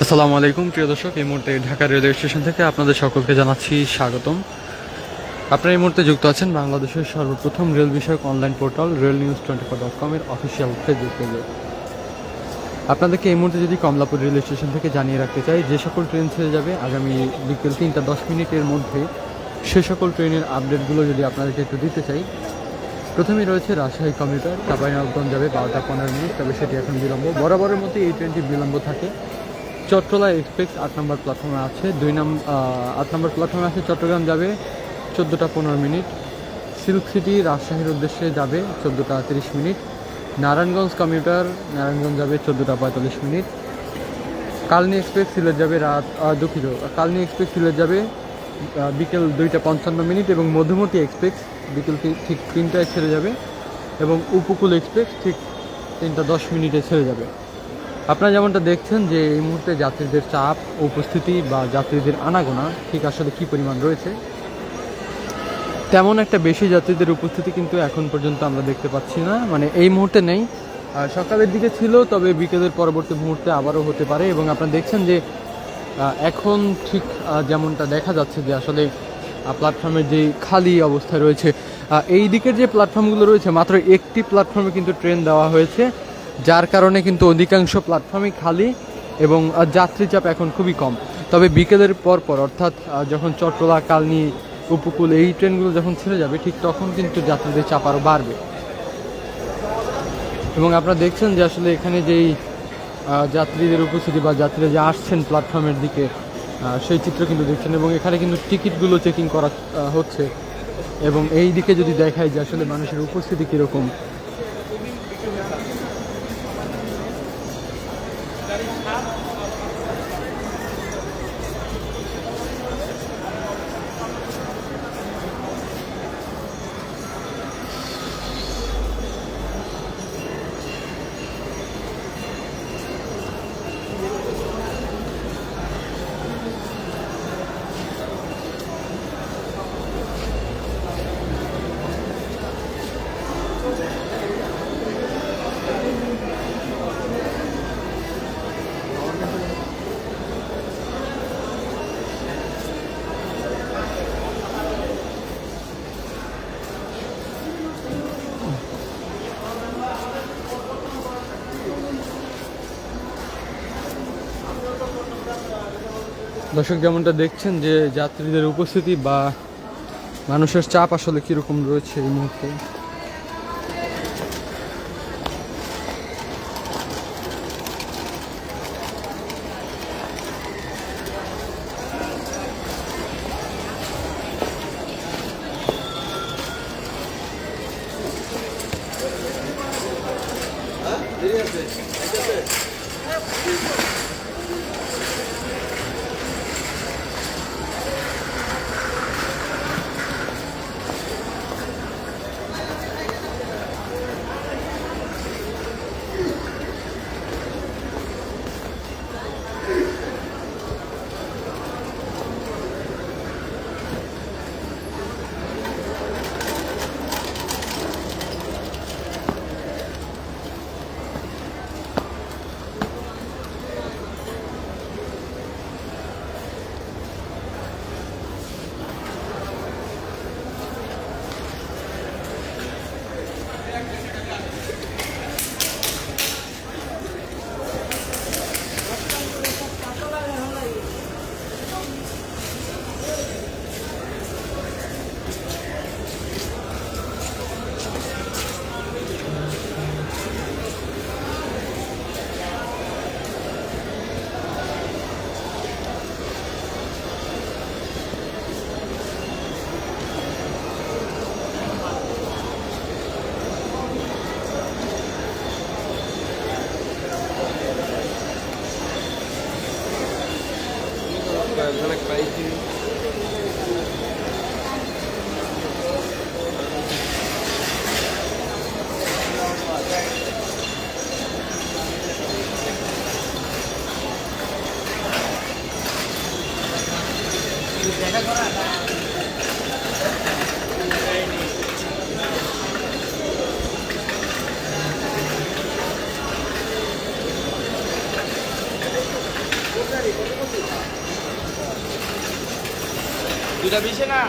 আসসালামু আলাইকুম প্রিয় দর্শক, এই মুহূর্তে ঢাকা রেলওয়ে স্টেশন থেকে আপনাদের সকলকে জানাচ্ছি স্বাগতম। আপনারা এই মুহূর্তে যুক্ত আছেন বাংলাদেশের সর্বপ্রথম রেল বিষয়ক অনলাইন পোর্টাল railnews24.com এর অফিসিয়াল ফেসবুক পেজে। আপনাদেরকে এই মুহূর্তে যদি কমলাপুর রেল স্টেশন থেকে জানিয়ে রাখতে চাই, যে সকল ট্রেন ছেড়ে যাবে আগামী বিকেল 3:10 মধ্যে, সে সকল ট্রেনের আপডেটগুলো যদি আপনাদেরকে একটু দিতে চাই। প্রথমেই রয়েছে রাজশাহী কমিউটার, চাঁপাইনবাবগঞ্জ যাবে 12টা 15 মিনিট, তবে সেটি এখন বিলম্ব। বরাবরের মতো এই ট্রেনটি বিলম্ব থাকে। চট্টলা এক্সপ্রেস 8 নম্বর প্ল্যাটফর্মে আছে, 8 নম্বর প্ল্যাটফর্মে আছে। চট্টগ্রাম যাবে 14টা 15 মিনিট। সিল্ক সিটি রাজশাহীর উদ্দেশ্যে যাবে 14টা 30 মিনিট। নারায়ণগঞ্জ কমিউটার নারায়ণগঞ্জ যাবে 14টা 45 মিনিট। কালনী এক্সপ্রেস সিলেট যাবে কালনী এক্সপ্রেস সিলেট যাবে বিকেল 2টা 55 মিনিট, এবং মধুমতি এক্সপ্রেস বিকেল ঠিক 3টায় ছেড়ে যাবে, এবং উপকূল এক্সপ্রেস ঠিক 3টা 10 মিনিটে ছেড়ে যাবে। আপনারা যেমনটা দেখছেন যে এই মুহূর্তে যাত্রীদের চাপ, উপস্থিতি বা যাত্রীদের আনাগোনা ঠিক আসলে কী পরিমাণ রয়েছে, তেমন একটা বেশি যাত্রীদের উপস্থিতি কিন্তু এখন পর্যন্ত আমরা দেখতে পাচ্ছি না। মানে এই মুহূর্তে নেই। সকালের দিকে ছিল, তবে বিকেলের পরবর্তী মুহূর্তে আবারও হতে পারে। এবং আপনারা দেখছেন যে এখন ঠিক যেমনটা দেখা যাচ্ছে যে আসলে প্ল্যাটফর্মের যে খালি অবস্থায় রয়েছে, এই দিকের যে প্ল্যাটফর্মগুলো রয়েছে, মাত্র একটি প্ল্যাটফর্মে কিন্তু ট্রেন দেওয়া হয়েছে, যার কারণে কিন্তু অধিকাংশ প্ল্যাটফর্মই খালি এবং যাত্রী চাপ এখন খুবই কম। তবে বিকেলের পর অর্থাৎ যখন চট্টলা, কালনী, উপকূল এই ট্রেনগুলো যখন ছেড়ে যাবে, ঠিক তখন কিন্তু যাত্রীদের চাপ আরও বাড়বে। এবং আপনারা দেখছেন যে আসলে এখানে যেই যাত্রীদের উপস্থিতি বা যাত্রীরা যে আসছেন প্ল্যাটফর্মের দিকে, সেই চিত্র কিন্তু দেখছেন। এবং এখানে কিন্তু টিকিটগুলো চেকিং করা হচ্ছে। এবং এই দিকে যদি দেখায় যে আসলে মানুষের উপস্থিতি কীরকম, দর্শক যেমনটা দেখছেন যে যাত্রীদের উপস্থিতি বা মানুষের চাপ আসলে কীরকম রয়েছে এই মুহূর্তে। দুটা 20 না